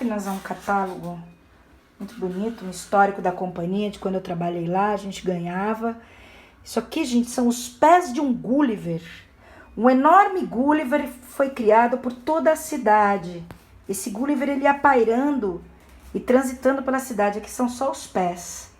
Máquinas é um catálogo muito bonito, um histórico da companhia, de quando eu trabalhei lá, a gente ganhava. Isso aqui, gente, são os pés de um Gulliver. Um enorme Gulliver foi criado por toda a cidade. Esse Gulliver, ele ia pairando e transitando pela cidade. Aqui são só os pés.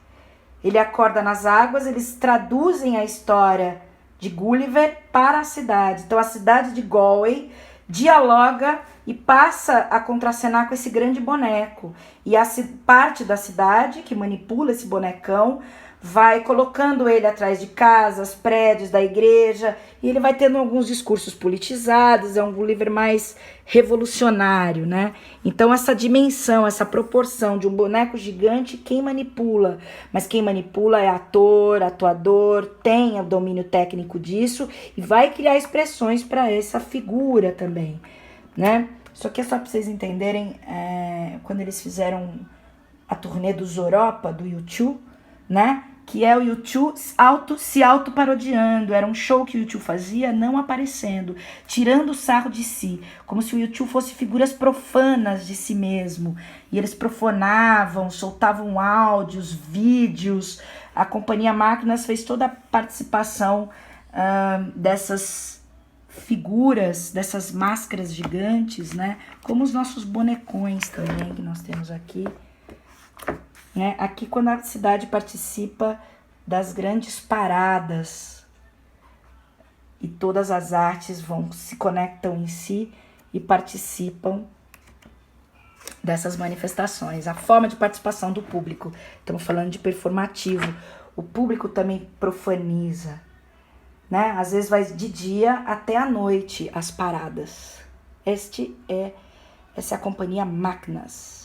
Ele acorda nas águas, eles traduzem a história de Gulliver para a cidade. Então a cidade de Galway dialoga e passa a contracenar com esse grande boneco. E a parte da cidade que manipula esse bonecão vai colocando ele atrás de casas, prédios da igreja, e ele vai tendo alguns discursos politizados, é um Gulliver mais revolucionário, né? Então essa dimensão, essa proporção de um boneco gigante, quem manipula? Mas quem manipula é ator, atuador, tem o domínio técnico disso e vai criar expressões para essa figura também, né? Isso aqui é só para vocês entenderem, quando eles fizeram a turnê dos Europa, do U2, né? Que é o U2 se auto-parodiando. Era um show que o U2 fazia não aparecendo, tirando o sarro de si, como se o U2 fosse figuras profanas de si mesmo. E eles profanavam, soltavam áudios, vídeos. A companhia Máquinas fez toda a participação dessas figuras, dessas máscaras gigantes, né? Como os nossos bonecões também, que nós temos aqui. Né? Aqui quando a cidade participa das grandes paradas e todas as artes se conectam em si e participam dessas manifestações. A forma de participação do público, estamos falando de performativo, o público também profaniza, né? Às vezes vai de dia até à noite as paradas. Essa é a companhia Máquinas.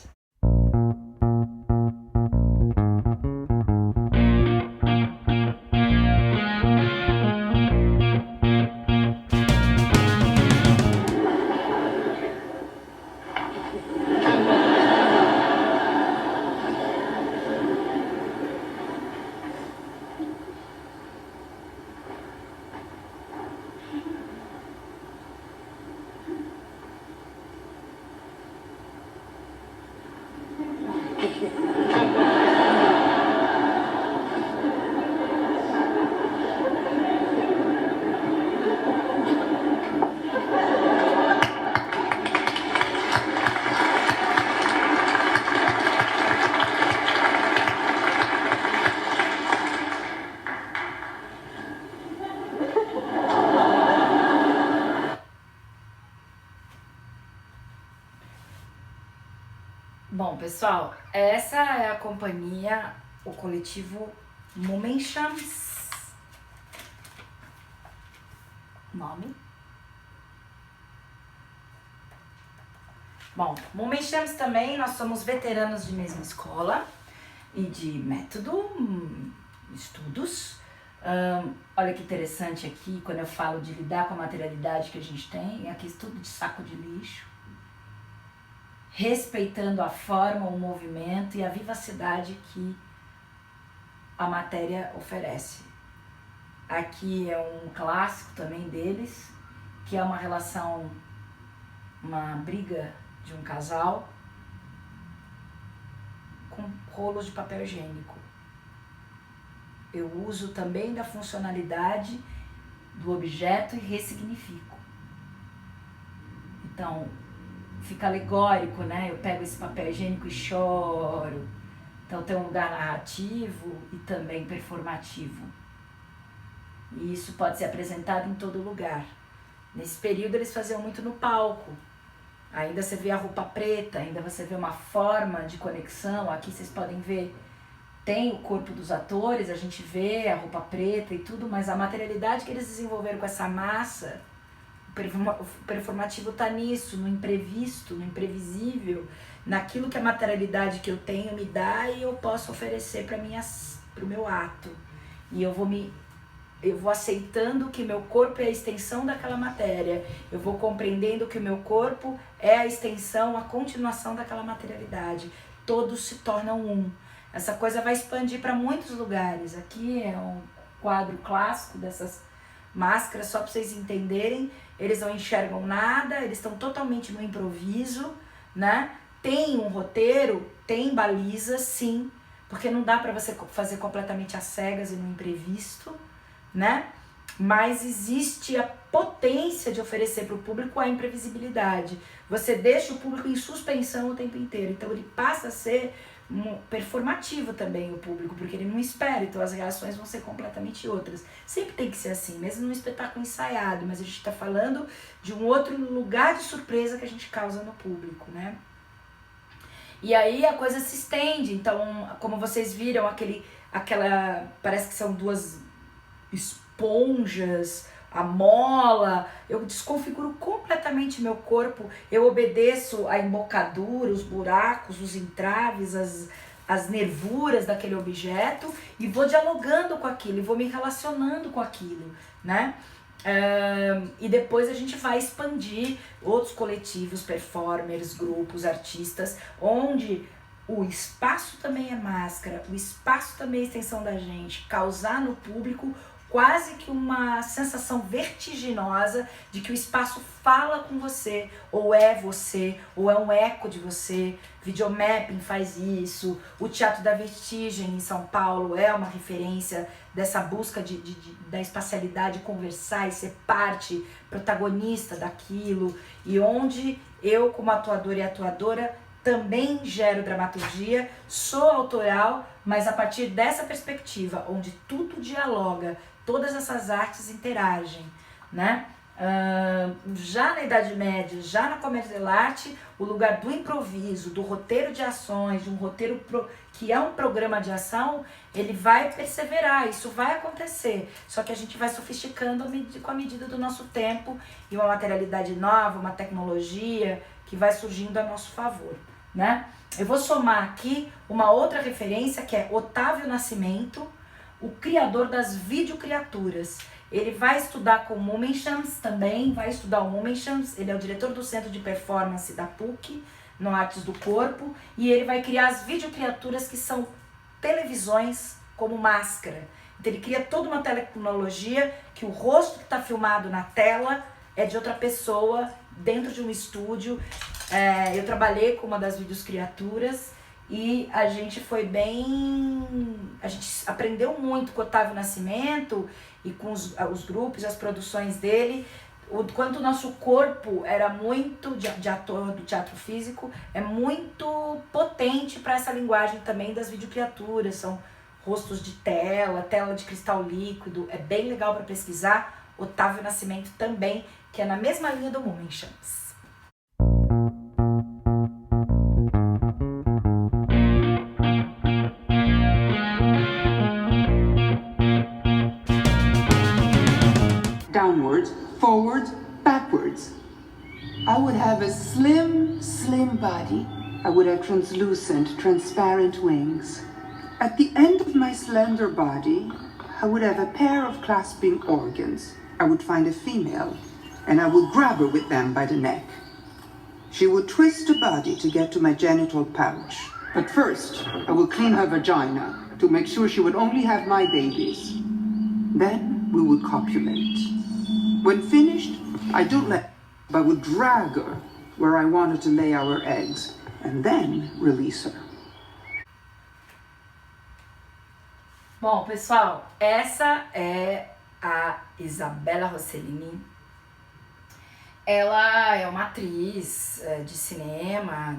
Bom, pessoal, essa é a companhia, o coletivo Momenchams. Nome? Bom, Momenchams também, nós somos veteranos de mesma escola e de método, estudos. Olha que interessante aqui, quando eu falo de lidar com a materialidade que a gente tem, aqui tudo de saco de lixo. Respeitando a forma, o movimento e a vivacidade que a matéria oferece. Aqui é um clássico também deles, que é uma relação, uma briga de um casal com rolos de papel higiênico. Eu uso também da funcionalidade do objeto e ressignifico. Então, fica alegórico, né? Eu pego esse papel higiênico e choro. Então tem um lugar narrativo e também performativo. E isso pode ser apresentado em todo lugar. Nesse período eles faziam muito no palco. Ainda você vê a roupa preta, ainda você vê uma forma de conexão. Aqui vocês podem ver, tem o corpo dos atores, a gente vê a roupa preta e tudo, mas a materialidade que eles desenvolveram com essa massa, o performativo está nisso, no imprevisto, no imprevisível, naquilo que a materialidade que eu tenho me dá e eu posso oferecer para o meu ato. E eu vou aceitando que meu corpo é a extensão daquela matéria, eu vou compreendendo que o meu corpo é a extensão, a continuação daquela materialidade. Todos se tornam um. Essa coisa vai expandir para muitos lugares. Aqui é um quadro clássico dessas máscaras, só para vocês entenderem. Eles não enxergam nada, eles estão totalmente no improviso, né? Tem um roteiro, tem baliza, sim, porque não dá para você fazer completamente às cegas e no imprevisto, né? Mas existe a potência de oferecer para o público a imprevisibilidade. Você deixa o público em suspensão o tempo inteiro, então ele passa a ser performativo também, o público, porque ele não espera, então as reações vão ser completamente outras. Sempre tem que ser assim, mesmo num espetáculo ensaiado, mas a gente está falando de um outro lugar de surpresa que a gente causa no público, né? E aí a coisa se estende, então, como vocês viram, parece que são duas esponjas, a mola, eu desconfiguro completamente meu corpo, eu obedeço a embocadura, os buracos, os entraves, as nervuras daquele objeto e vou dialogando com aquilo, e vou me relacionando com aquilo, né? E depois a gente vai expandir outros coletivos, performers, grupos, artistas, onde o espaço também é máscara, o espaço também é extensão da gente, causar no público quase que uma sensação vertiginosa de que o espaço fala com você, ou é um eco de você. Videomapping faz isso, o Teatro da Vertigem em São Paulo é uma referência dessa busca da espacialidade, conversar e ser parte, protagonista daquilo, e onde eu, como atuador e atuadora, também gero dramaturgia, sou autoral, mas a partir dessa perspectiva, onde tudo dialoga, todas essas artes interagem, né? Já na Idade Média, já na comédia dell'arte, o lugar do improviso, do roteiro de ações, de um roteiro que é um programa de ação, ele vai perseverar, isso vai acontecer. Só que a gente vai sofisticando com a medida do nosso tempo e uma materialidade nova, uma tecnologia que vai surgindo a nosso favor, né? Eu vou somar aqui uma outra referência que é Otávio Nascimento, o criador das videocriaturas. Ele vai estudar com o Mummenschans também, vai estudar o Mummenschans, ele é o diretor do Centro de Performance da PUC, no Artes do Corpo, e ele vai criar as videocriaturas que são televisões como máscara. Então ele cria toda uma tecnologia que o rosto que está filmado na tela é de outra pessoa, dentro de um estúdio. Eu trabalhei com uma das videocriaturas e a gente a gente aprendeu muito com o Otávio Nascimento e com os grupos, as produções dele, o quanto o nosso corpo era muito, de ator do teatro físico, é muito potente para essa linguagem também das videocriaturas, são rostos de tela de cristal líquido, é bem legal para pesquisar. Otávio Nascimento também, que é na mesma linha do Mummenschans. Downwards, forwards, backwards. I would have a slim, slim body. I would have translucent, transparent wings. At the end of my slender body, I would have a pair of clasping organs. I would find a female, and I would grab her with them by the neck. She would twist her body to get to my genital pouch. But first, I will clean her vagina to make sure she would only have my babies. Then we would copulate. When finished, I would drag her where I wanted to lay our eggs, and then release her. Bom, pessoal, essa é a Isabella Rossellini. Ela é uma atriz de cinema,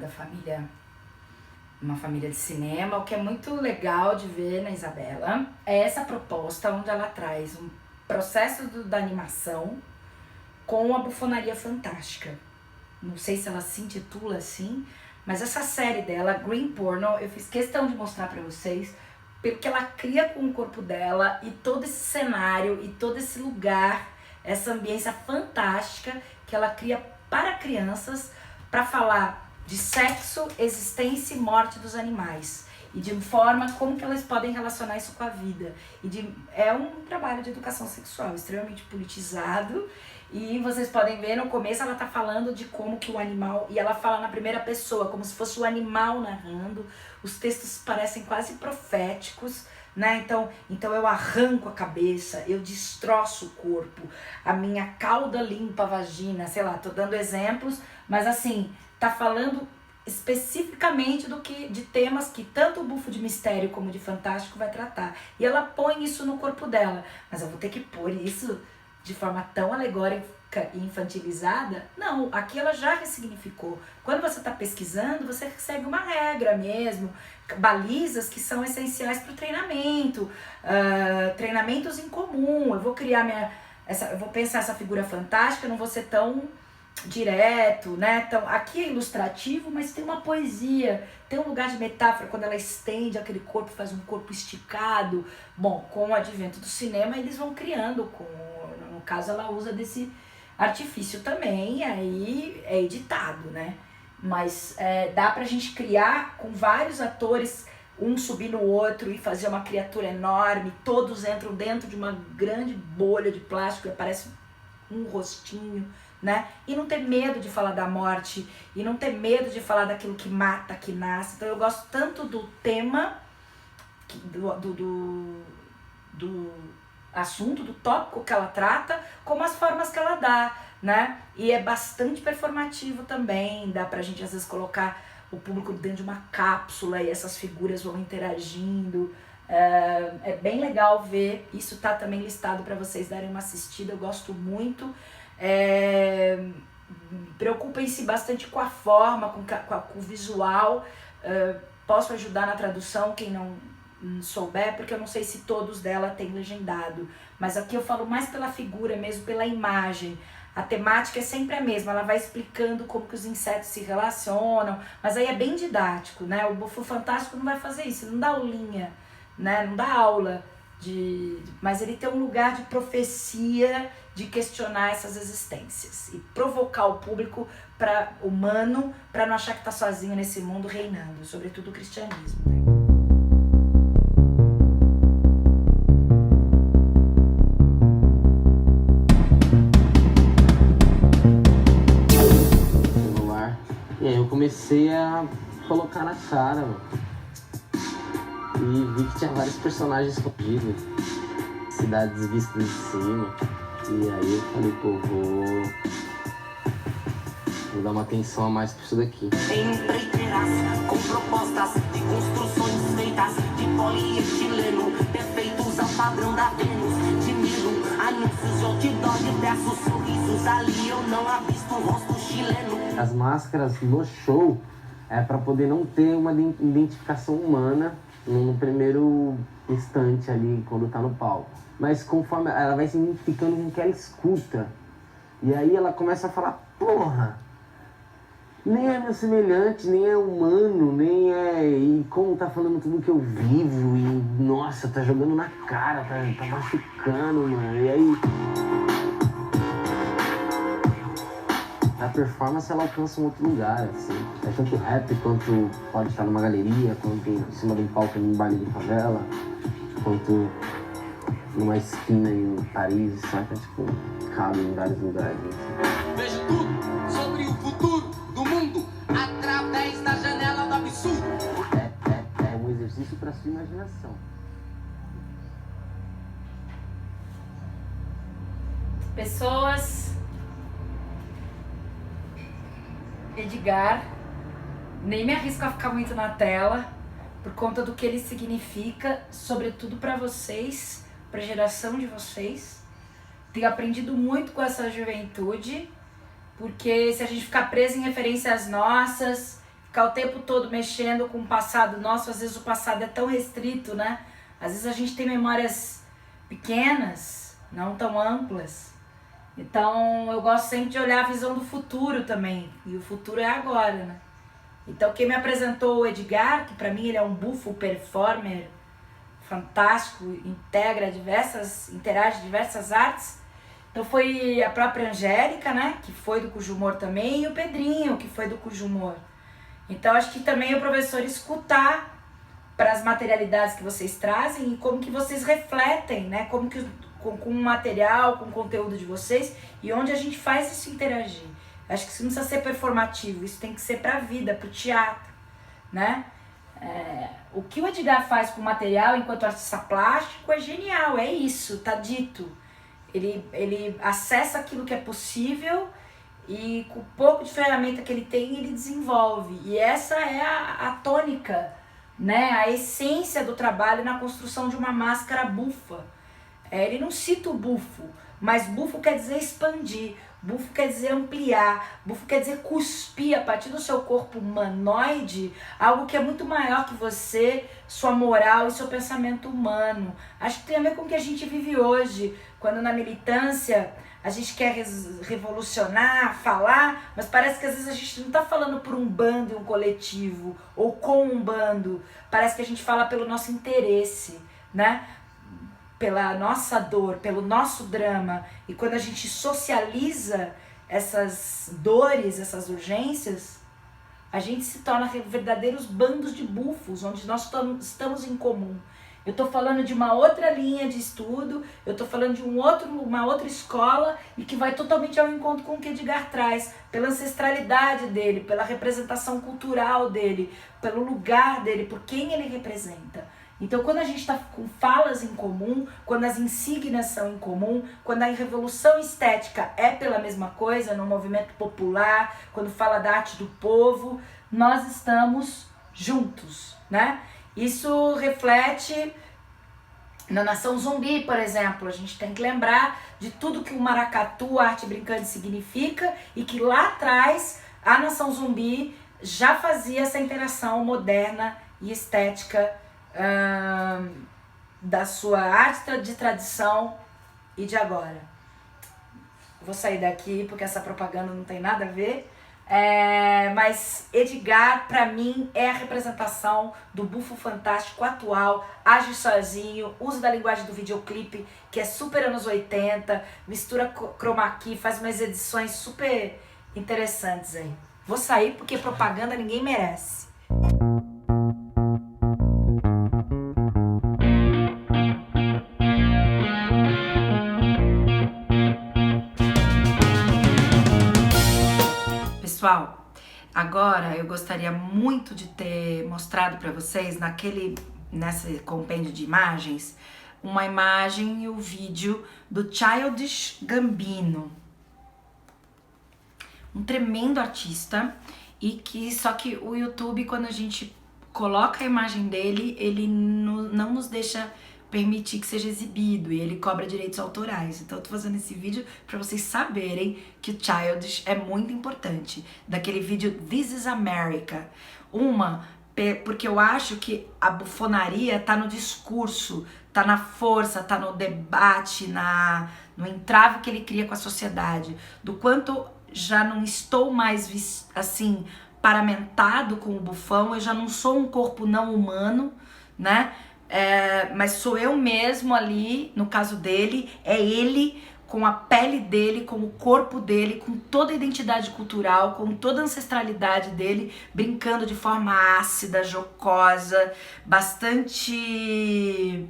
uma família de cinema. O que é muito legal de ver na Isabella é essa proposta onde ela traz um processo da animação com a bufonaria fantástica. Não sei se ela se intitula assim, mas essa série dela, Green Porno, eu fiz questão de mostrar para vocês, porque ela cria com o corpo dela e todo esse cenário e todo esse lugar, essa ambiência fantástica que ela cria para crianças, para falar de sexo, existência e morte dos animais. E de forma como que elas podem relacionar isso com a vida. É um trabalho de educação sexual extremamente politizado. E vocês podem ver, no começo ela tá falando de como que o animal... E ela fala na primeira pessoa, como se fosse o animal narrando. Os textos parecem quase proféticos, né? Então eu arranco a cabeça, eu destroço o corpo, a minha cauda limpa a vagina, sei lá, tô dando exemplos. Mas assim, tá falando especificamente de temas que tanto o Bufo de Mistério como de Fantástico vai tratar. E ela põe isso no corpo dela. Mas eu vou ter que pôr isso de forma tão alegórica e infantilizada? Não, aqui ela já ressignificou. Quando você está pesquisando, você segue uma regra mesmo, balizas que são essenciais para o treinamento, treinamentos em comum. Eu vou criar eu vou pensar essa figura fantástica, não vou ser tão direto, né? Então, aqui é ilustrativo, mas tem uma poesia, tem um lugar de metáfora quando ela estende aquele corpo, faz um corpo esticado. Bom, com o advento do cinema, eles vão criando, no caso ela usa desse artifício também, aí é editado, né? Mas dá pra gente criar com vários atores, um subir no outro e fazer uma criatura enorme, todos entram dentro de uma grande bolha de plástico, parece um rostinho, né? E não ter medo de falar da morte, e não ter medo de falar daquilo que mata, que nasce. Então eu gosto tanto do tema, do assunto, do tópico que ela trata, como as formas que ela dá, né? E é bastante performativo também, dá pra gente às vezes colocar o público dentro de uma cápsula e essas figuras vão interagindo. É bem legal ver, isso tá também listado para vocês darem uma assistida, eu gosto muito. Preocupem-se bastante com a forma, com o visual. Posso ajudar na tradução, quem não souber, porque eu não sei se todos dela têm legendado, mas aqui eu falo mais pela figura mesmo, pela imagem. A temática é sempre a mesma, ela vai explicando como que os insetos se relacionam, mas aí é bem didático, né? O Bufo Fantástico não vai fazer isso, não dá aulinha, né? Não dá aula, mas ele tem um lugar de profecia, de questionar essas existências e provocar o público humano para não achar que está sozinho nesse mundo reinando, sobretudo o cristianismo, né? E aí eu comecei a colocar na cara, mano. E vi que tinha vários personagens escondidos, cidades vistas de cima. E aí eu falei, pô, vou dar uma atenção a mais pra isso daqui. Empreiteiras com propostas de construções feitas de polietileno, perfeitos ao padrão da Vênus de Milo. Anúncios de outdoor, diversos sorrisos, ali eu não avisto o rosto chileno. As máscaras no show é para poder não ter uma identificação humana no primeiro instante ali, quando tá no palco. Mas conforme ela vai se identificando com o que ela escuta, e aí ela começa a falar, porra, nem é meu semelhante, nem é humano, nem é... E como tá falando tudo que eu vivo, e nossa, tá jogando na cara, tá machucando, mano. E aí... A performance ela alcança um outro lugar, assim. É tanto rap quanto pode estar numa galeria, quanto em cima de um palco num baile de favela, quanto numa esquina em Paris, sabe? Tipo, cabe em vários lugares. Assim. Vejo tudo sobre o futuro do mundo através da janela do absurdo. É um exercício para sua imaginação. Pessoas... Edgar, nem me arrisco a ficar muito na tela, por conta do que ele significa, sobretudo para vocês, para a geração de vocês. Tenho aprendido muito com essa juventude, porque se a gente ficar preso em referências nossas, ficar o tempo todo mexendo com o passado nosso, às vezes o passado é tão restrito, né? Às vezes a gente tem memórias pequenas, não tão amplas. Então, eu gosto sempre de olhar a visão do futuro também. E o futuro é agora, né? Então, quem me apresentou o Edgar, que pra mim ele é um bufo performer fantástico, interage diversas artes. Então, foi a própria Angélica, né? Que foi do Cujo Humor também. E o Pedrinho, que foi do Cujo Humor. Então, acho que também o professor escutar para as materialidades que vocês trazem e como que vocês refletem, né? Como que... com o material, com o conteúdo de vocês e onde a gente faz isso interagir. Acho que isso não precisa ser performativo, isso tem que ser pra vida, pro teatro, né? O que o Edgar faz com o material enquanto artista plástico é genial, é isso, tá dito. Ele acessa aquilo que é possível e com o pouco de ferramenta que ele tem, ele desenvolve. E essa é a tônica, né? A essência do trabalho na construção de uma máscara bufa. Ele não cita o bufo, mas bufo quer dizer expandir, bufo quer dizer ampliar, bufo quer dizer cuspir a partir do seu corpo humanoide algo que é muito maior que você, sua moral e seu pensamento humano. Acho que tem a ver com o que a gente vive hoje, quando na militância a gente quer revolucionar, falar, mas parece que às vezes a gente não está falando por um bando e um coletivo, ou com um bando, parece que a gente fala pelo nosso interesse, né? Pela nossa dor, pelo nosso drama. E quando a gente socializa essas dores, essas urgências, a gente se torna verdadeiros bandos de bufos, onde nós estamos em comum. Eu estou falando de uma outra linha de estudo, eu estou falando de uma outra escola e que vai totalmente ao encontro com o que Edgar traz, pela ancestralidade dele, pela representação cultural dele, pelo lugar dele, por quem ele representa. Então, quando a gente está com falas em comum, quando as insígnias são em comum, quando a revolução estética é pela mesma coisa, no movimento popular, quando fala da arte do povo, nós estamos juntos, né? Isso reflete na Nação Zumbi, por exemplo. A gente tem que lembrar de tudo que o maracatu, a arte brincante, significa e que lá atrás a Nação Zumbi já fazia essa interação moderna e estética da sua arte de tradição e de agora. Vou sair daqui porque essa propaganda não tem nada a ver. Mas Edgar, pra mim, é a representação do bufo fantástico atual, age sozinho, uso da linguagem do videoclipe, que é super anos 80, mistura chroma key, faz umas edições super interessantes aí. Vou sair porque propaganda ninguém merece. Pessoal, agora eu gostaria muito de ter mostrado para vocês nesse compêndio de imagens, uma imagem e o vídeo do Childish Gambino, um tremendo artista só que o YouTube, quando a gente coloca a imagem dele, ele não nos deixa permitir que seja exibido e ele cobra direitos autorais. Então eu tô fazendo esse vídeo para vocês saberem que o Childish é muito importante. Daquele vídeo This is America. Porque eu acho que a bufonaria tá no discurso, tá na força, tá no debate, no entrave que ele cria com a sociedade. Do quanto já não estou mais assim paramentado com o bufão, eu já não sou um corpo não humano, né? Mas sou eu mesmo ali, no caso dele, é ele com a pele dele, com o corpo dele, com toda a identidade cultural, com toda a ancestralidade dele, brincando de forma ácida, jocosa, bastante...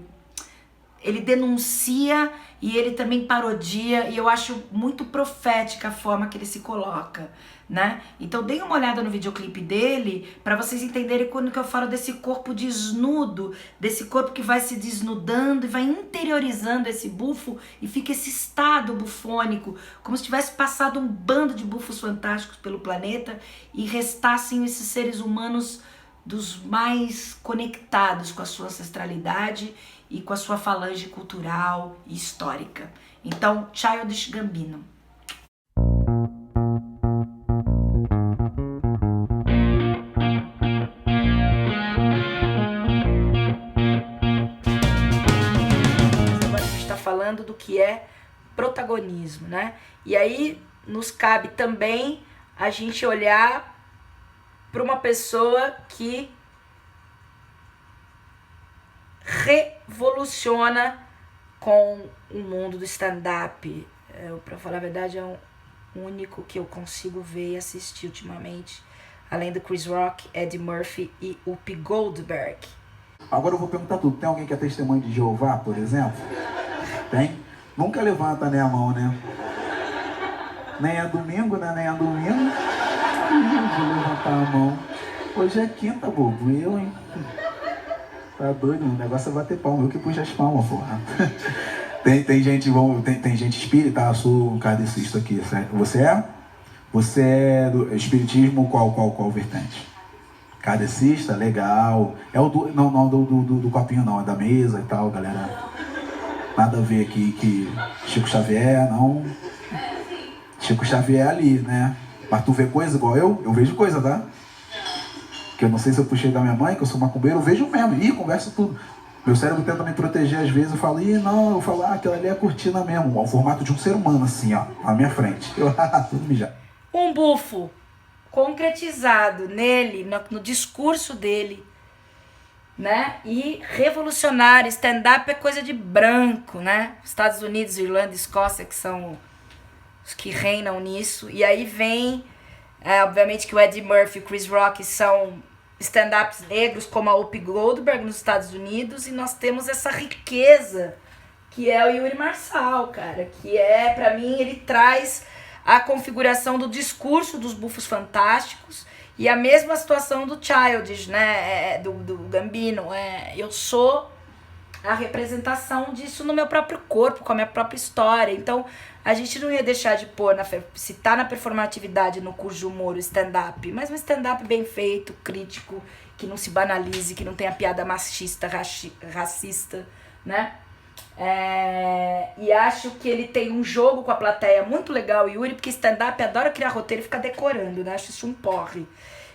Ele denuncia e ele também parodia, e eu acho muito profética a forma que ele se coloca, né? Então deem uma olhada no videoclipe dele para vocês entenderem quando que eu falo desse corpo desnudo, desse corpo que vai se desnudando e vai interiorizando esse bufo e fica esse estado bufônico, como se tivesse passado um bando de bufos fantásticos pelo planeta e restassem esses seres humanos dos mais conectados com a sua ancestralidade e com a sua falange cultural e histórica. Então, Childish Gambino. Agora a gente está falando do que é protagonismo, né? E aí nos cabe também a gente olhar para uma pessoa que revoluciona com o mundo do stand-up. Pra falar a verdade, é o único que eu consigo ver e assistir ultimamente, além do Chris Rock, Eddie Murphy e Whoopi Goldberg. Agora eu vou perguntar tudo. Tem alguém que é testemunho de Jeová, por exemplo? Tem? Nunca levanta, né, a mão, né? Nem é domingo, né? Nem é domingo. Vou levantar a mão. Hoje é quinta, bobo. Eu, hein? Tá doido? O negócio é bater palma. Eu que puxo as palmas, porra. Tem gente espírita, eu sou um kardecista aqui, certo? Você é? Você é do espiritismo qual vertente? Kardecista? Legal. É o do... Não, do copinho não, é da mesa e tal, galera. Nada a ver aqui que Chico Xavier, não. Chico Xavier é ali, né? Mas tu vê coisa igual eu? Eu vejo coisa, tá? Que eu não sei se eu puxei da minha mãe, que eu sou macumbeiro, eu vejo mesmo. Ih, conversa tudo. Meu cérebro tenta me proteger às vezes, eu falo, eu falo, aquela ali é a cortina mesmo, o formato de um ser humano, assim, ó, na minha frente. Eu, tudo mijado. Um bufo concretizado nele, no discurso dele, né? E revolucionário. Stand-up é coisa de branco, né? Estados Unidos, Irlanda e Escócia, que são os que reinam nisso. E aí vem, obviamente que o Eddie Murphy e o Chris Rock são stand-ups negros, como a Whoopi Goldberg nos Estados Unidos. E nós temos essa riqueza, que é o Yuri Marçal, cara. Que é, pra mim, ele traz a configuração do discurso dos bufos fantásticos e a mesma situação do Childish, né, do Gambino. Eu sou a representação disso no meu próprio corpo, com a minha própria história. Então, a gente não ia deixar de pôr, se tá na performatividade, no curso de humor, o stand-up, mas um stand-up bem feito, crítico, que não se banalize, que não tenha piada machista, racista, né? E acho que ele tem um jogo com a plateia muito legal, Yuri, porque stand-up adora criar roteiro e ficar decorando, né? Acho isso um porre.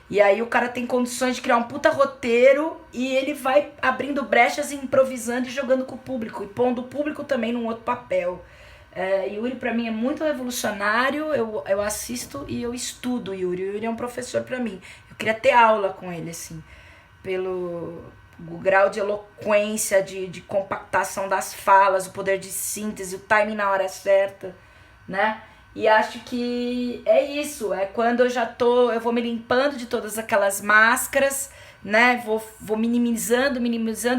E aí o cara tem condições de criar um puta roteiro e ele vai abrindo brechas e improvisando e jogando com o público, e pondo o público também num outro papel. Yuri pra mim é muito revolucionário, eu assisto e eu estudo Yuri. Yuri é um professor pra mim. Eu queria ter aula com ele, assim, pelo o grau de eloquência, de compactação das falas, o poder de síntese, o timing na hora certa, né? E acho que é isso, é quando eu vou me limpando de todas aquelas máscaras, né? Vou minimizando,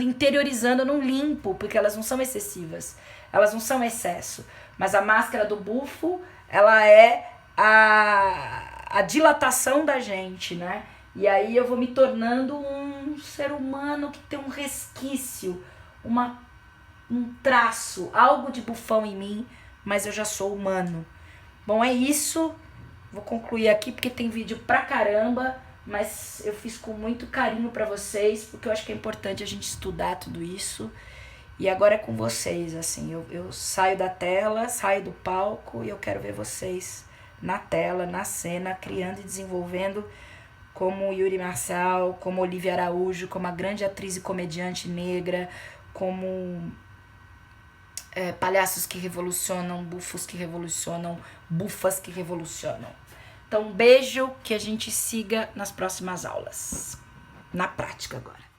interiorizando, eu não limpo, porque elas não são excessivas, elas não são excesso. Mas a máscara do bufo, ela é a dilatação da gente, né? E aí eu vou me tornando um ser humano que tem um resquício, um traço, algo de bufão em mim, mas eu já sou humano. Bom, é isso. Vou concluir aqui porque tem vídeo pra caramba, mas eu fiz com muito carinho pra vocês, porque eu acho que é importante a gente estudar tudo isso. E agora é com vocês, assim, eu saio da tela, saio do palco e eu quero ver vocês na tela, na cena, criando e desenvolvendo como Yuri Marçal, como Olivia Araújo, como a grande atriz e comediante negra, como palhaços que revolucionam, bufos que revolucionam, bufas que revolucionam. Então, um beijo, que a gente siga nas próximas aulas. Na prática agora.